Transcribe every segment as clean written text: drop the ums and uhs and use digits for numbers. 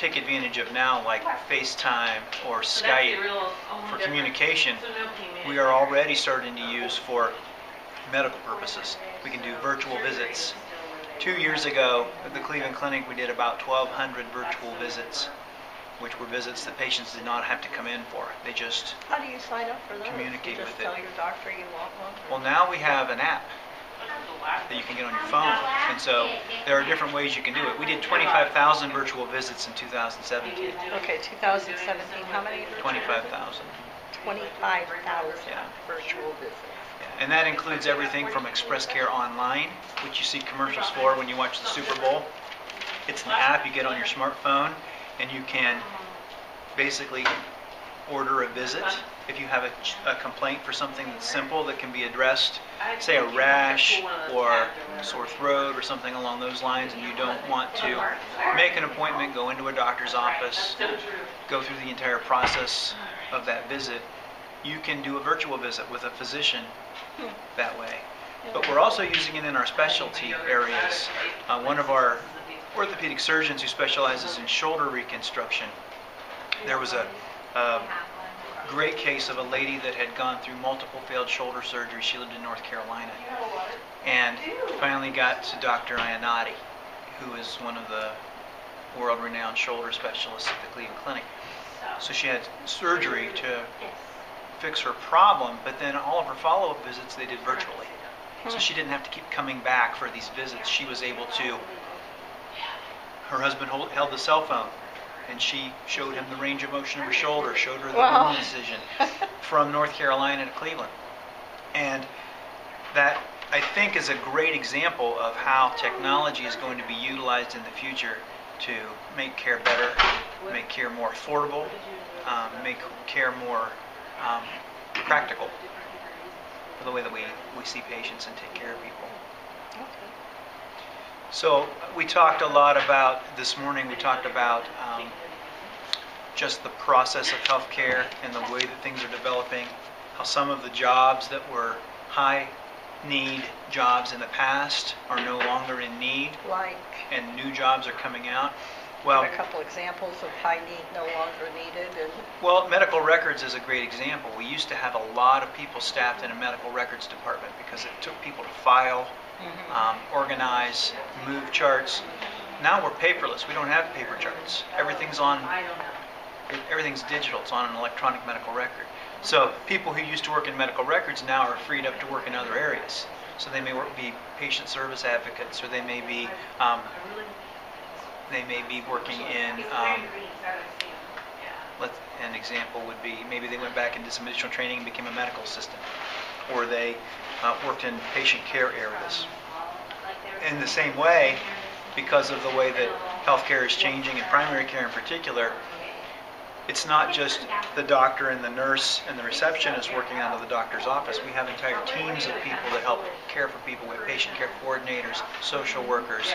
take advantage of now, like FaceTime or Skype for communication, we are already starting to use for medical purposes. We can do virtual visits. 2 years ago at the Cleveland Clinic, we did about 1,200 virtual visits, which were visits that patients did not have to come in for. They just How do you sign up for those? communicate you just with tell it. your doctor you want one? Well, now we have an app that you can get on your phone, and so there are different ways you can do it. We did 25,000 virtual visits in 2017. Okay, 2017, how many? 25,000. 25,000 Yeah. virtual visits. And that includes everything from Express Care Online, which you see commercials for when you watch the Super Bowl. It's an app you get on your smartphone, and you can basically order a visit. If you have a complaint for something that's simple that can be addressed, say a rash or sore throat or something along those lines, and you don't want to make an appointment, go into a doctor's office, go through the entire process of that visit, you can do a virtual visit with a physician that way. But we're also using it in our specialty areas. One of our orthopedic surgeons who specializes in shoulder reconstruction, there was a great case of a lady that had gone through multiple failed shoulder surgeries. She lived in North Carolina and finally got to Dr. Iannotti, who is one of the world-renowned shoulder specialists at the Cleveland Clinic. So she had surgery to fix her problem, but then all of her follow-up visits they did virtually. So she didn't have to keep coming back for these visits. She was able to, her husband held the cell phone, and she showed him the range of motion of her shoulder, showed her the bone incision from North Carolina to Cleveland. And that, I think, is a great example of how technology is going to be utilized in the future to make care better, make care more affordable, make care more practical for the way that we see patients and take care of people. Okay. So we talked a lot about, this morning we talked about just the process of healthcare and the way that things are developing, how some of the jobs that were high need jobs in the past are no longer in need, Like, and new jobs are coming out. Well, give a couple examples of high need no longer needed. And well, medical records is a great example. We used to have a lot of people staffed in a medical records department because it took people to file, organize, move charts. Now we're paperless. We don't have paper charts. Everything's digital. It's on an electronic medical record. So people who used to work in medical records now are freed up to work in other areas. So they may be patient service advocates, or they may be working in, an example would be, maybe they went back and did some additional training and became a medical assistant, or they worked in patient care areas. In the same way, because of the way that healthcare is changing, and primary care in particular, it's not just the doctor and the nurse and the receptionist working out of the doctor's office. We have entire teams of people that help care for people. We have patient care coordinators, social workers,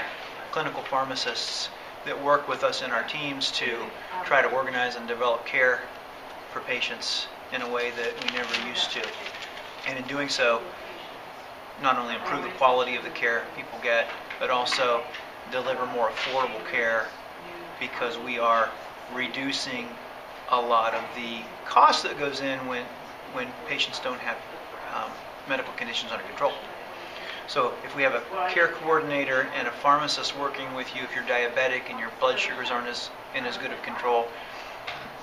clinical pharmacists that work with us in our teams to try to organize and develop care for patients in a way that we never used to. And in doing so, not only improve the quality of the care people get, but also deliver more affordable care, because we are reducing a lot of the cost that goes in when patients don't have medical conditions under control. So if we have a care coordinator and a pharmacist working with you, if you're diabetic and your blood sugars aren't in as good of control,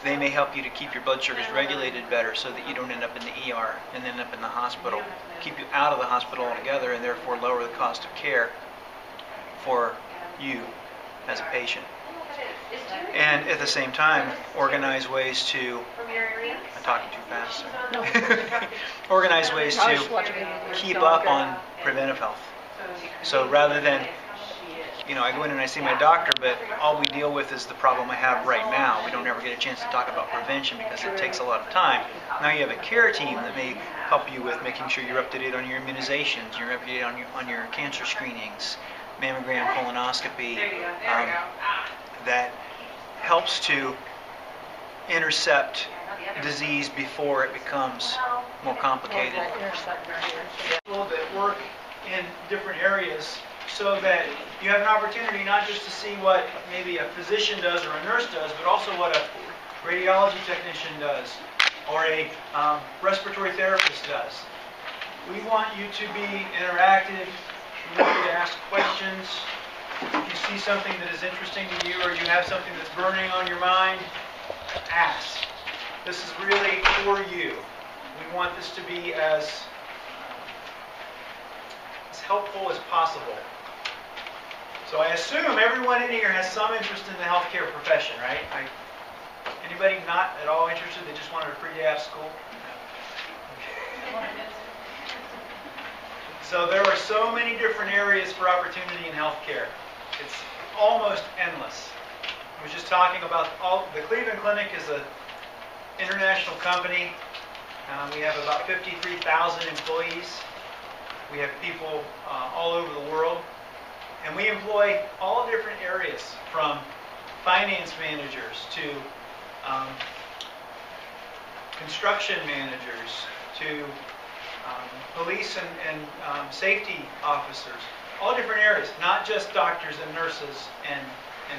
they may help you to keep your blood sugars regulated better so that you don't end up in the ER and end up in the hospital, keep you out of the hospital altogether, and therefore lower the cost of care for you as a patient. And at the same time, organize ways to, I'm talking too fast, sorry. Organize ways to keep up on preventive health. So rather than, I go in and I see my doctor, but all we deal with is the problem I have right now. We don't ever get a chance to talk about prevention because it takes a lot of time. Now you have a care team that may help you with making sure you're up to date on your immunizations, you're up to date on your cancer screenings, mammogram, colonoscopy, that helps to intercept disease before it becomes more complicated. People that work in different areas so that you have an opportunity not just to see what maybe a physician does or a nurse does, but also what a radiology technician does or a respiratory therapist does. We want you to be interactive. We want you to ask questions. If you see something that is interesting to you or you have something that's burning on your mind, ask. This is really for you. We want this to be as helpful as possible. So I assume everyone in here has some interest in the healthcare profession, right? Anybody not at all interested? They just wanted a free day out of school? So there are so many different areas for opportunity in healthcare. It's almost endless. I was just talking about the Cleveland Clinic is an international company. We have about 53,000 employees. We have people all over the world. And we employ all different areas, from finance managers to construction managers to police and safety officers. All different areas, not just doctors and nurses and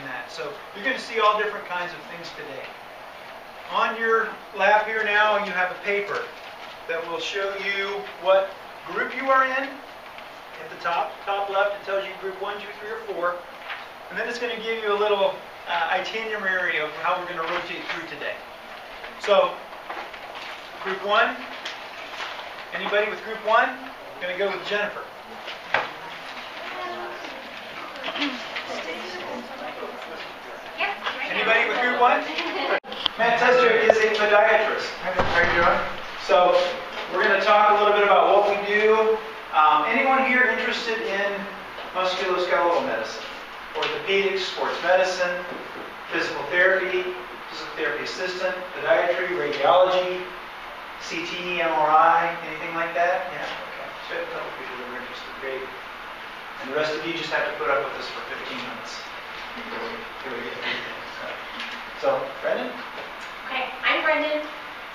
that. So you're going to see all different kinds of things today. On your lap here now, you have a paper that will show you what group you are in. At the top left, it tells you group 1, 2, 3, or 4. And then it's going to give you a little itinerary of how we're going to rotate through today. So, group 1. Anybody with group 1? I'm going to go with Jennifer. Anybody with group 1? Matt Tester is a podiatrist. How are you doing? So, we're going to talk a little bit about what we do. Anyone here interested in musculoskeletal medicine? Orthopedics, sports medicine, physical therapy assistant, podiatry, radiology, CT, MRI, anything like that? Yeah? Okay. So we have a couple people that are interested. Great. And the rest of you just have to put up with this for 15 minutes. So, Brendan? Okay, I'm Brendan.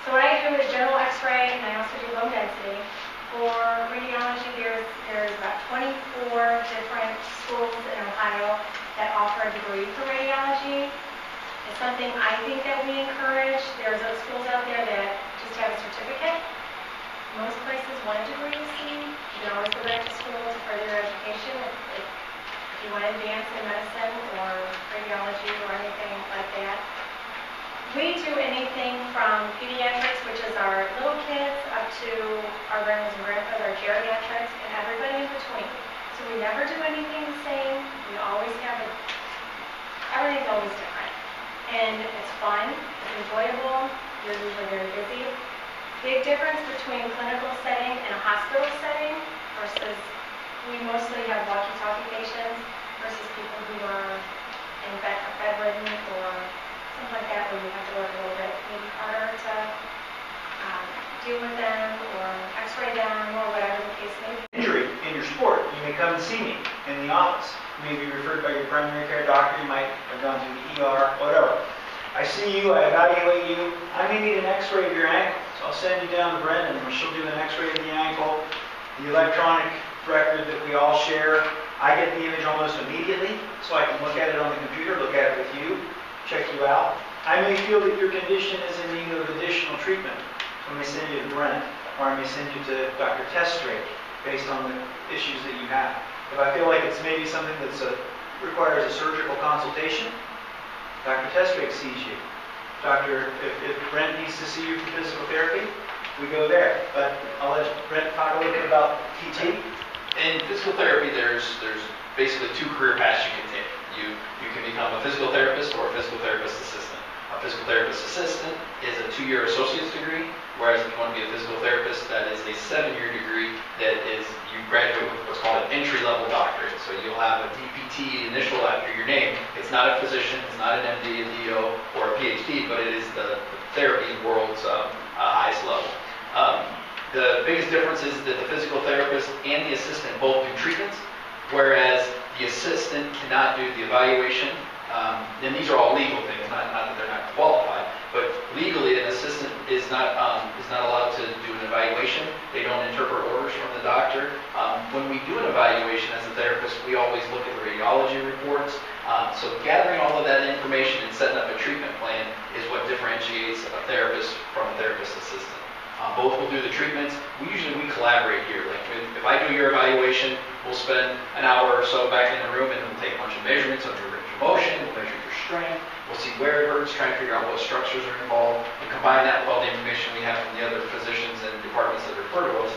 So what I do is general x-ray, and I also do low density. For radiology, there's about 24 different schools in Ohio that offer a degree for radiology. It's something I think that we encourage. There's those schools out there that just have a certificate. Most places want a degree to see. You can always go back to school to further your education if you want to advance in medicine or radiology or anything like that. We do anything from pediatrics, which is our little kids, up to our grandmas and grandpas, our geriatrics, and everybody in between. So we never do anything the same. We always have everything's always different. And it's fun, it's enjoyable, you're usually very busy. Big difference between clinical setting and a hospital setting versus we mostly have walkie-talkie patients versus people who are bedridden or something like that, where you have to work a little bit maybe harder to deal with them or x-ray them or whatever the case may be. Injury in your sport, you may come and see me in the office. You may be referred by your primary care doctor, you might have gone to the ER, whatever. I see you, I evaluate you, I may need an x-ray of your ankle, so I'll send you down to Brendan and she'll do an x-ray of the ankle, the electronic record that we all share. I get the image almost immediately, so I can look at it on the computer, look at it with you, check you out. I may feel that your condition is in need of additional treatment. So I may send you to Brent, or I may send you to Dr. Testrate, based on the issues that you have. If I feel like it's maybe something that requires a surgical consultation, Dr. Testrate sees you. If Brent needs to see you for physical therapy, we go there. But I'll let Brent talk a little bit about PT. In physical therapy, there's basically 2 career paths you can take. You can become a physical therapist or a physical therapist assistant. A physical therapist assistant is a 2-year associate's degree, whereas if you want to be a physical therapist, that is a 7-year degree that is, you graduate with what's called an entry-level doctorate. So you'll have a DPT initial after your name. It's not a physician, it's not an MD, a DO, or a PhD, but it is the therapy world's highest level. The biggest difference is that the physical therapist and the assistant both do treatments, whereas the assistant cannot do the evaluation. And these are all legal things, not that they're not qualified, but legally an assistant is not allowed to do an evaluation. They don't interpret orders from the doctor. When we do an evaluation as a therapist, we always look at the radiology reports. So gathering all of that information and setting up a treatment plan is what differentiates a therapist from a therapist assistant. Both will do the treatments. We collaborate here. Like if I do your evaluation, we'll spend an hour or so back in the room and we'll take a bunch of measurements of your range of motion, we'll measure your strength, we'll see where it hurts, try and figure out what structures are involved, and combine that with all the information we have from the other physicians and departments that refer to us.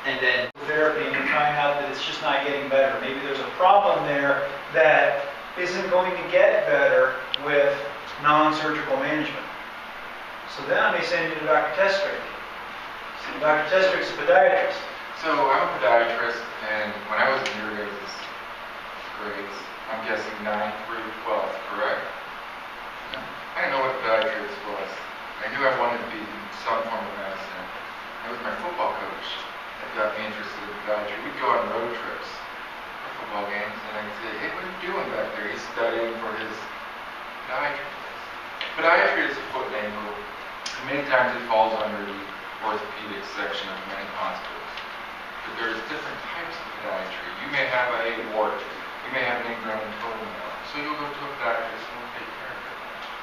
And then therapy and you find out that it's just not getting better. Maybe there's a problem there that isn't going to get better with non-surgical management. So then I may send you to Dr. Testrick. So Dr. Testrick's a podiatrist. So I'm a podiatrist, and when I was in your guys' grades, I'm guessing 9th through 12th, correct? I didn't know what a podiatrist was. I knew I wanted to be some form of medicine. It was my football coach that got me interested in podiatry. We'd go on road trips for football games, and I'd say, hey, what are you doing back there? He's studying for his podiatry. Podiatry is a foot name, and many times it falls under the orthopedic section of many hospitals. But there's different types of podiatry. You may have a wart, you may have an ingrown toenail, so you'll go to a podiatrist and will take care of it.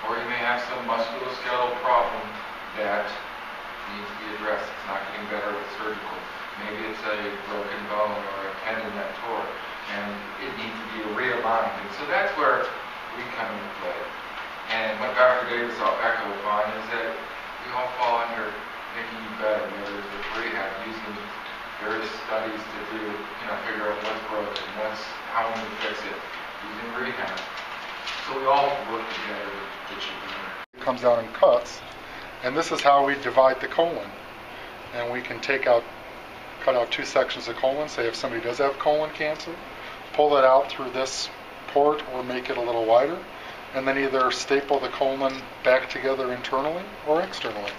Or you may have some musculoskeletal problem that needs to be addressed. It's not getting better with surgical. Maybe it's a broken bone or a tendon that tore, and it needs to be realigned. And so that's where we come into play. And what Dr. Davis will echo upon is that we all fall under making you better, whether it's with rehab, using various studies to do, figure out what's broken, how we can fix it, using rehab. So we all work together to get you better. It comes down in cuts, and this is how we divide the colon. And we can cut out 2 sections of colon, say if somebody does have colon cancer, pull it out through this port or make it a little wider, and then either staple the colon back together internally or externally.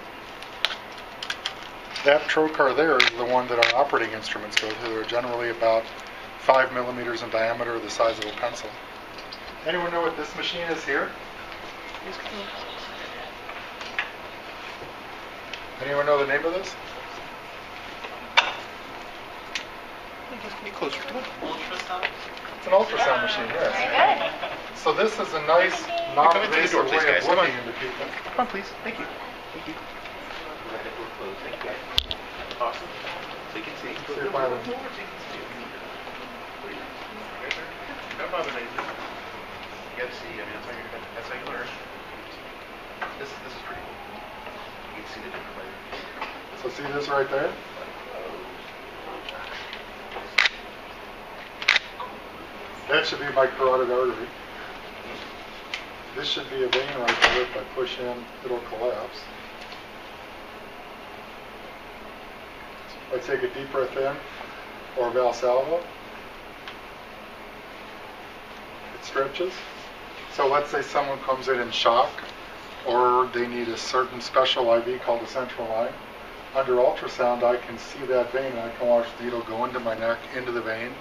That trocar there is the one that our operating instruments go through. They're generally about 5 millimeters in diameter, the size of a pencil. Anyone know what this machine is here? Anyone know the name of this? Be closer to it. Ultrasound. It's an ultrasound machine, yes. Very good. So this is a nice, Come in through the non-invasive door, please, way guys. of Come on. looking into people. Come on, please. Thank you. Thank you. Go ahead, we're closed. Thank you. Awesome. So you can see. See if I have a- Don't bother me. You got to see. I mean, that's how you learn. This is pretty cool. You can see the different layers. So see this right there? That should be my carotid artery. This should be a vein right there. If I push in, it'll collapse. If I take a deep breath in, or Valsalva, it stretches. So let's say someone comes in shock, or they need a certain special IV called a central line. Under ultrasound, I can see that vein, and I can watch the needle go into my neck, into the vein,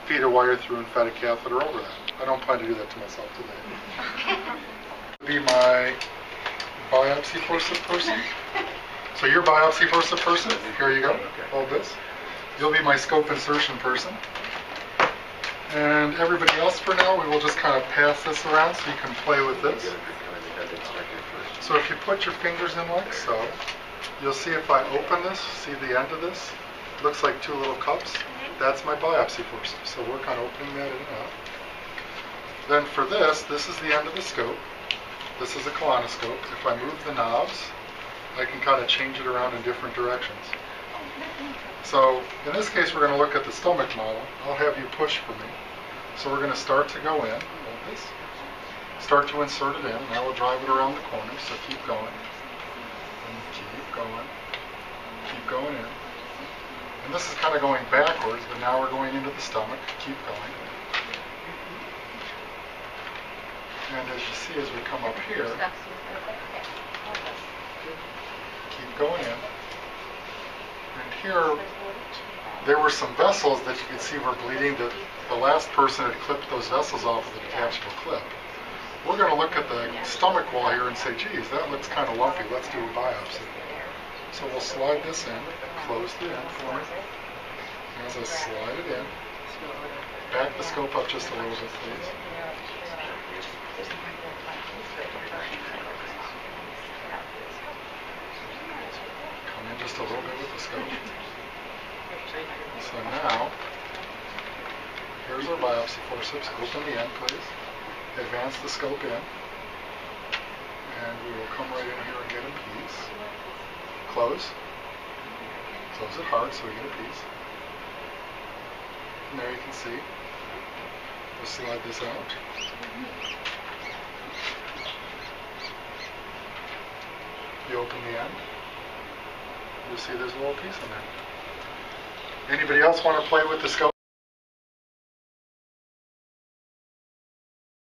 feed a wire through, and fed a catheter over that. I don't plan to do that to myself today. Be my biopsy forceps person. So you're biopsy forceps person. Here you go. Hold this. You'll be my scope insertion person. And everybody else for now, we will just kind of pass this around so you can play with this. So if you put your fingers in like so, you'll see if I open this, see the end of this, looks like 2 little cups. That's my biopsy forceps. So work on opening that in and out. Then for this is the end of the scope. This is a colonoscope. If I move the knobs, I can kind of change it around in different directions. So in this case, we're going to look at the stomach model. I'll have you push for me. So we're going to start to go in, hold this, start to insert it in, and I will drive it around the corner, so keep going, and keep going in. And this is kind of going backwards, but now we're going into the stomach, keep going. And as you see, as we come up here, keep going in. And here, there were some vessels that you could see were bleeding. The last person had clipped those vessels off with a detachable clip. We're going to look at the stomach wall here and say, geez, that looks kind of lumpy. Let's do a biopsy. So we'll slide this in, close the end for me. And so slide it in. Back the scope up just a little bit, please. Come in just a little bit with the scope. So now, here's our biopsy forceps. Open the end, please. Advance the scope in. And we will come right in here and get a piece. Close. Close it hard so we get a piece. And there you can see. We'll slide this out. You open the end. You'll see there's a little piece in there. Anybody else want to play with the scope?